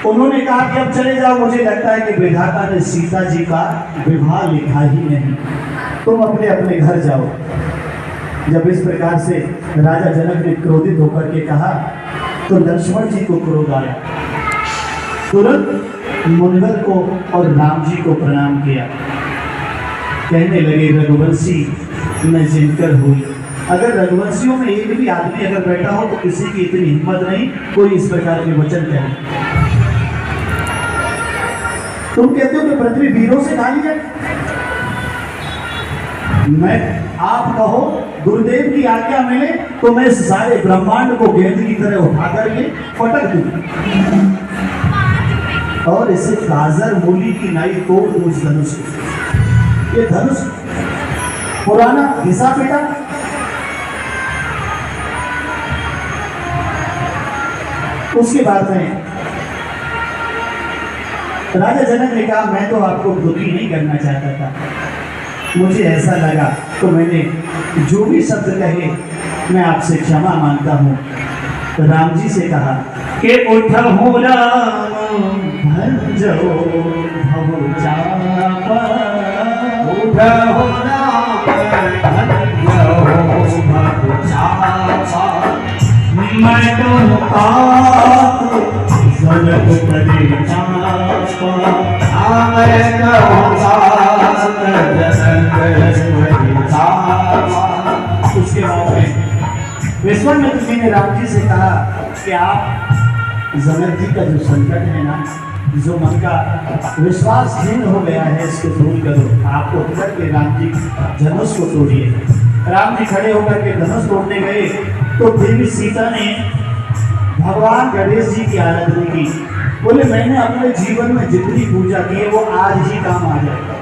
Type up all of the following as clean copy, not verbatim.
उन्होंने कहा कि अब चले जाओ, मुझे लगता है कि विधाता ने सीता जी का विवाह लिखा ही नहीं, तुम अपने अपने घर जाओ। जब इस प्रकार से राजा जनक ने क्रोधित होकर के कहा तो लक्ष्मण जी को क्रोध आया। तुरंत मुनगर को और राम जी को प्रणाम किया। कहने लगे, रघुवंशी न जिनकर हुई। अगर रघुवंशियों में एक भी आदमी अगर बैठा हो तो किसी की इतनी हिम्मत नहीं कोई इस प्रकार के वचन कहे। तुम कहते हो कि पृथ्वी वीरों से खाली है, मैं आप कहो गुरुदेव की आज्ञा मिले तो मैं इस सारे ब्रह्मांड को गेंद की तरह उठा करके पटक दूं और इसे गाजर मूली की नाई तोड़ दूं इस धनुष को। ये धनुष पुराना घिसा पिटा, उसके बाद में राजा जनक ने कहा, मैं तो आपको दुखी नहीं करना चाहता था, मुझे ऐसा लगा तो मैंने जो भी शब्द कहे मैं आपसे क्षमा मांगता हूँ। तो राम जी से कहा कि उठो राम भंजो भव चापा, उठो राम भंजो भव चापा, मैं तो आप जगत करे चापा, मैं तो उसके बाद में विश्वामित्र जी ने राम जी से कहा कि आप जनक जी का जो संकट है ना, जो मन का विश्वास क्षीण हो गया है, इसको दूर करो। आपको उतर के राम जी धनुष को तोड़िए। राम जी खड़े होकर के धनुष तोड़ने गए तो देवी सीता ने भगवान गणेश जी की आराधना की। बोले, मैंने अपने जीवन में जितनी पूजा की है वो आज ही काम आ जाएगा,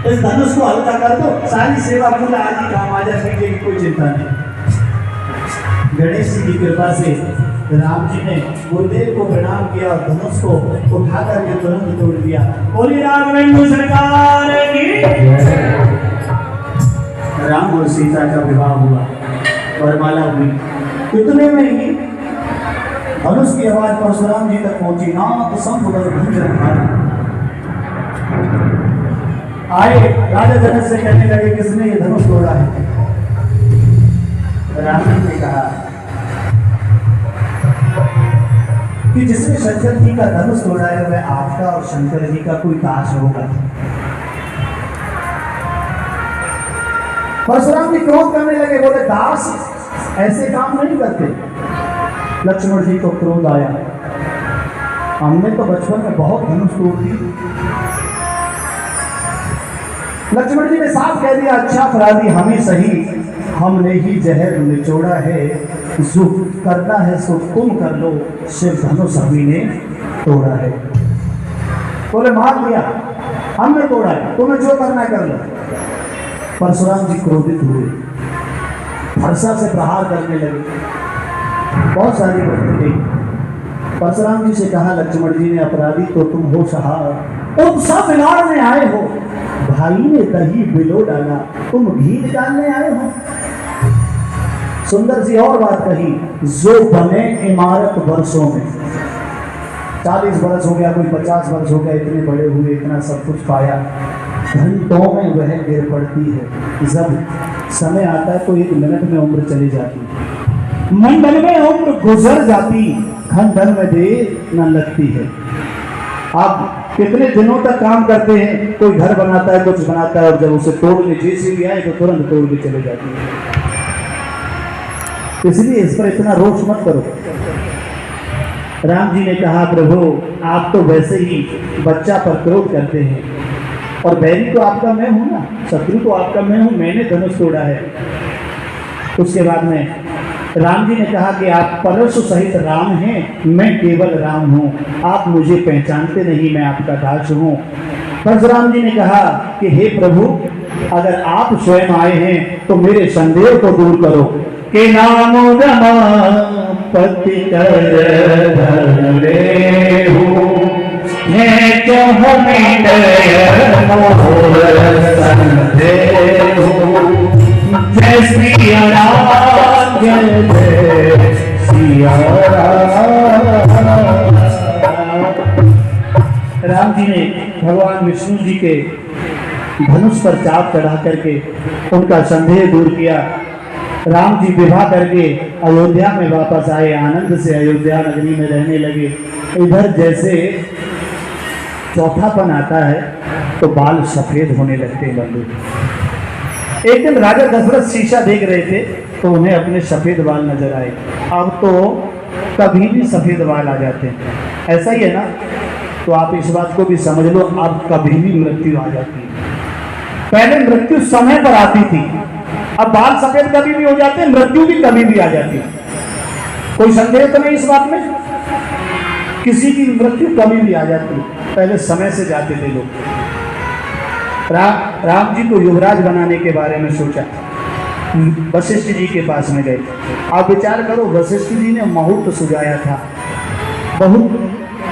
इस धनुष को हल्का कर दो, सारी सेवा पूजा आज ही काम आ जाएगी, कोई चिंता नहीं। गणेश जी की कृपा से राम जी ने गुरुदेव को प्रणाम किया और धनुष को उठा करके तुरंत तोड़ दिया। बोली राघवेंद्र सरकार की। राम और सीता का विवाह हुआ, वरमाला हुई। इतने में ही धनुष की आवाज परशुराम जी तक पहुंची। नाथ संभव भंजन आए, राजा जनक से कहने लगे, किसने ये धनुष तोड़ा है? राम जी ने कहा कि जिसने शंकर जी का धनुष तोड़ा है वह आपका और शंकर जी का कोई दास होगा। परशुराम जी क्रोध करने लगे, बोले, दास ऐसे काम नहीं करते। लक्ष्मण जी को क्रोध आया, हमने तो बचपन में बहुत धनुष तोड़ दी। लक्ष्मण जी ने साफ कह दिया, अच्छा अपराधी हम ही सही, हमने ही जहर निचोड़ा है, जो करना है सो तुम कर लो, शिव धनुष हमी ने तोड़ा है। बोले, मान लिया, हमने तोड़ा है, तुम्हें जो करना कर लो। परशुराम जी क्रोधित हुए, फरसा से प्रहार करने लगे। बहुत सारी वस्तु गई। परशुराम जी से कहा लक्ष्मण जी ने, अपराधी तो तुम हो सहार, तुम सब बिगाड़ने आए हो। भाई ने दही बिलो डाला, तुम घी निकालने आए हो। सुंदर सी और बात कही, जो बने इमारत वर्षों में, 40 वर्ष हो गया, कोई 50 वर्ष हो गया, इतने बड़े हुए, इतना सब कुछ पाया, घंटों में वह गिर पड़ती है। जब समय आता है तो 1 मिनट में उम्र चली जाती है, मंडल में उम्र गुजर जाती, खंडन में देर न लगती है। आप कितने दिनों तक काम करते हैं, कोई घर बनाता है, कुछ बनाता है, और जब उसे तोड़ने जेसीबी आए तो तुरंत तोड़ के चले जाती है। इसलिए इस पर इतना रोष मत करो। राम जी ने कहा, प्रभु आप तो वैसे ही बच्चा पर क्रोध करते हैं, और बैरी तो आपका मैं हूं ना, शत्रु तो आपका मैं हूं, मैंने धनुष तोड़ा है। उसके बाद में राम जी ने कहा कि आप परशु सहित राम हैं, मैं केवल राम हूँ, आप मुझे पहचानते नहीं, मैं आपका दास हूँ। परशुराम जी ने कहा कि हे प्रभु, अगर आप स्वयं आए हैं तो मेरे संदेह को दूर करो। के नाम रमापति जय सिया राम, जय सिया राम। राम जी ने भगवान विष्णु जी के धनुष पर चाप चढ़ा करके उनका संदेह दूर किया। राम जी विवाह करके अयोध्या में वापस आए, आनंद से अयोध्या नगरी में रहने लगे। इधर जैसे चौथापन आता है तो बाल सफेद होने लगते हैं बंधु। एक दिन राजा दशरथ शीशा देख रहे थे तो उन्हें अपने सफेद बाल नजर आए। अब तो कभी भी सफेद बाल आ जाते हैं, ऐसा ही है ना। तो आप इस बात को भी समझ लो, अब कभी भी मृत्यु आ जाती है। पहले मृत्यु समय पर आती थी, अब बाल सफेद कभी भी हो जाते हैं, मृत्यु भी कभी भी आ जाती है। कोई संदेह तो नहीं इस बात में, किसी की मृत्यु कभी भी आ जाती है। पहले समय से जाते थे लोग। राम जी को युवराज बनाने के बारे में सोचा, वशिष्ठ जी के पास में गए। आप विचार करो, वशिष्ठ जी ने मुहूर्त सुझाया था।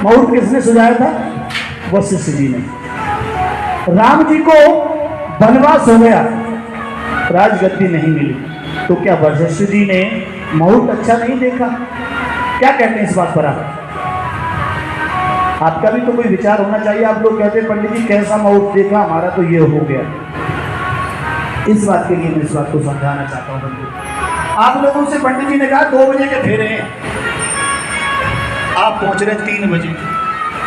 मुहूर्त किसने सुझाया था? वशिष्ठ जी ने। राम जी को वनवास हो गया, राजगद्दी नहीं मिली, तो क्या वशिष्ठ जी ने मुहूर्त अच्छा नहीं देखा? क्या कहते हैं इस बात पर आप? आपका भी तो कोई विचार होना चाहिए। आप लोग कहते हैं पंडित जी कैसा मुहूर्त देखा, हमारा तो ये हो गया। इस बात के लिए मैं इस बात को समझाना चाहता हूँ बंधु। आप लोगों से पंडित जी ने कहा 2 बजे के फेरे हैं, आप पहुंच रहे 3 बजे।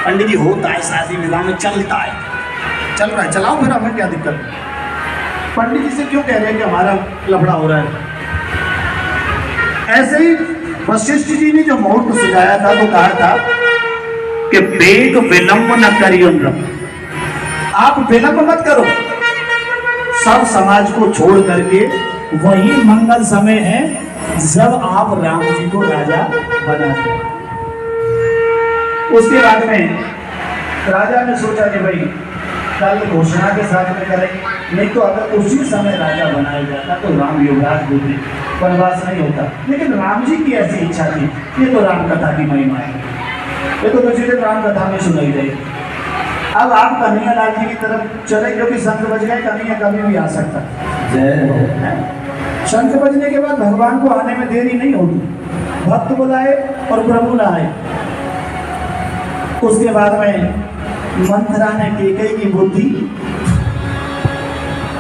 पंडित जी होता है शादी विवाह में, चलता है, चल रहा है, चलाओ फिर, हमें क्या दिक्कत है। पंडित जी से क्यों कह रहे हैं कि हमारा लफड़ा हो रहा है? ऐसे ही वशिष्ठ जी ने जो मुहूर्त सुझाया था तो कहा था कि वेग विलंब न करियो, आप विलंब मत करो। सब समाज को छोड़ करके वही मंगल समय है जब आप राम जी को राजा बनाते। उसके बाद में राजा ने सोचा कि भाई कल घोषणा के साथ में करेंगे, नहीं तो अगर उसी समय राजा बनाया जाता तो राम युवराज होते, वनवास नहीं होता। लेकिन राम जी की ऐसी इच्छा थी। ये तो राम कथा की महिमा है, ये तो दूसरी दिन राम कथा में सुनाई गई। अब आप कन्हैया लाल जी की तरफ चले, क्योंकि शंख बज गए, कन्हैया कभी भी आ सकता है। शंख बजने के बाद भगवान को आने में देरी नहीं होगी, भक्त बुलाए और प्रभु लाए। उसके बाद में मंथरा ने कैकेयी की बुद्धि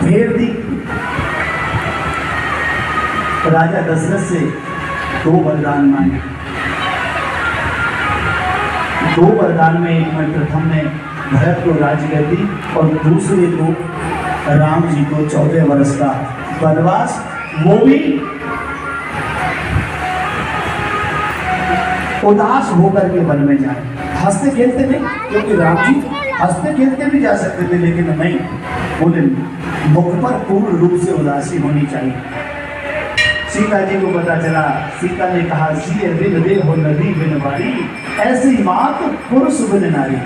फेर दी। राजा दशरथ से 2 वरदान मांगे। 2 वरदान में एक में प्रथम ने भरत को राजगद्दी और दूसरे को राम जी को 14 वर्ष का वनवास, वो भी उदास होकर के वन में जाए, हंसते खेलते नहीं। क्योंकि राम जी हंसते खेलते भी जा सकते थे, लेकिन नहीं, बोले मुख पर पूर्ण रूप से उदासी होनी चाहिए। सीता जी को पता चला, सीता ने कहा सिए बिन दे हो नदी बिन बारी, ऐसी मात पुरुष बिन नारी।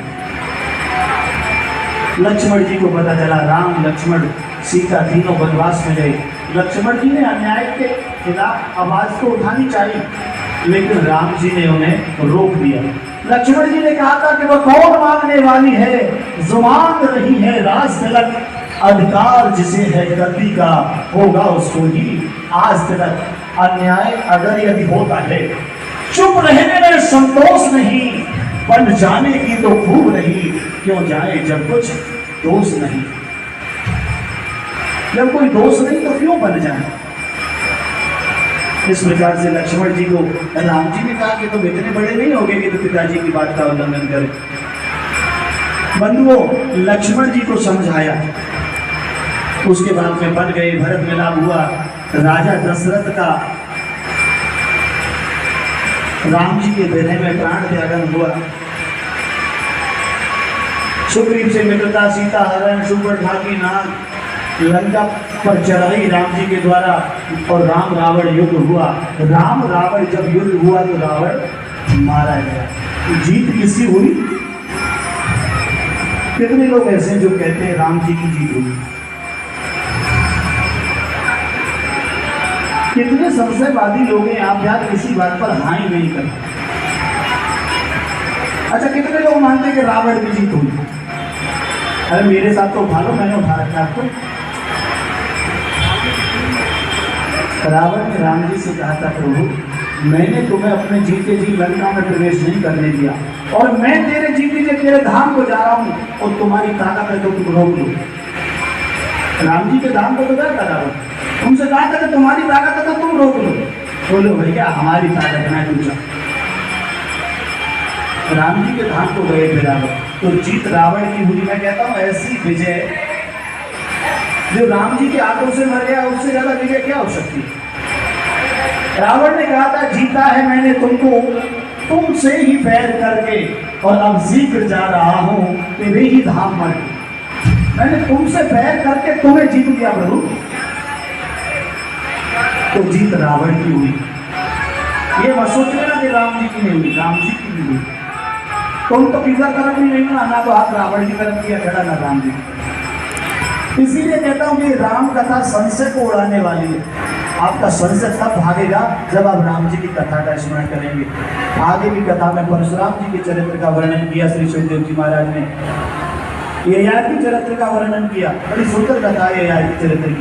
लक्ष्मण जी को पता चला, राम लक्ष्मण सीता तीनों वनवास में गए। लक्ष्मण जी ने अन्याय के खिलाफ आवाज तो उठानी चाहिए, लेकिन राम जी ने उन्हें रोक दिया। लक्ष्मण जी ने कहा था कि वह कौन मांगने वाली है, जो मांग रही है राज तिलक, अधिकार जिसे है गद्दी का होगा उसको ही आज तक। अन्याय अगर यदि होता है, चुप रहने में संतोष नहीं, बन जाने की तो खूब नहीं, क्यों जाए जब कुछ दोष नहीं। जब कोई दोष नहीं तो क्यों बन जाए। इस प्रकार से लक्ष्मण जी को राम जी ने कहा कि तुम इतने बड़े नहीं हो गए कि तो पिताजी की बात का उल्लंघन करें। बंधुओं, लक्ष्मण जी को समझाया, उसके बाद में बन गए, भरत मिलाप हुआ। राजा दशरथ का राम जी के विरह में प्राण त्यागन हुआ। सुग्रीव से मित्रता, सीता हरण, सुपर्णखा की नाग, लंका पर चढ़ाई राम जी के द्वारा, और राम रावण युद्ध हुआ। राम रावण जब युद्ध हुआ तो रावण मारा गया। तो जीत किसकी हुई? कितने लोग ऐसे हैं जो कहते हैं राम जी की जीत हुई? कितने संशयवादी लोग हैं, आप यार किसी बात पर हाँ ही नहीं करते। अच्छा, कितने लोग मानते हैं कि रावण की जीत हुई? अरे मेरे साथ तो उठा लो, मैंने उठा रखा आपको। रावण ने राम जी से कहा था, प्रभु मैंने तुम्हें अपने जीते जी लंका में प्रवेश नहीं करने दिया, और मैं तेरे जीते जी तेरे धाम को जा रहा हूँ और तुम्हारी ताकत है तो तुम रोक लो। राम जी के धाम को तो क्या कर रहा हो, तुमसे कहा था कि तुम्हारी ताकत है तो तुम रोक लो। बोलो भैया हमारी ताकत ना तुझा। राम जी के धाम को गए थे रावण, तो जीत रावण की हुई। मैं कहता हूँ ऐसी विजय जो राम जी के हाथों से मर गया, उससे ज्यादा विजय क्या हो सकती है। रावण ने कहा था जीता है मैंने तुमको तुमसे ही बैर करके, और अब शीघ्र जा रहा हूं तेरे ही धाम पर। मैंने तुमसे बैर करके तुम्हें जीत लिया प्रभु। तो जीत रावण की हुई। ये मत सोच लेना कि राम जी की नहीं हुई, राम जी की भी हुई। तुम तो किधर तरफ भी नहीं ना तो आप रावण की तरफ किया खड़ा ना राम जी। इसीलिए कहता हूं कि राम कथा संशय को उड़ाने वाली है। आपका संशय तब भागेगा जब आप राम जी की कथा का स्मरण करेंगे। आगे की कथा में परशुराम जी के चरित्र का वर्णन किया श्री सुखदेव जी महाराज ने। ययाति चरित्र का वर्णन किया, बड़ी सुंदर कथा है ययाति चरित्र की।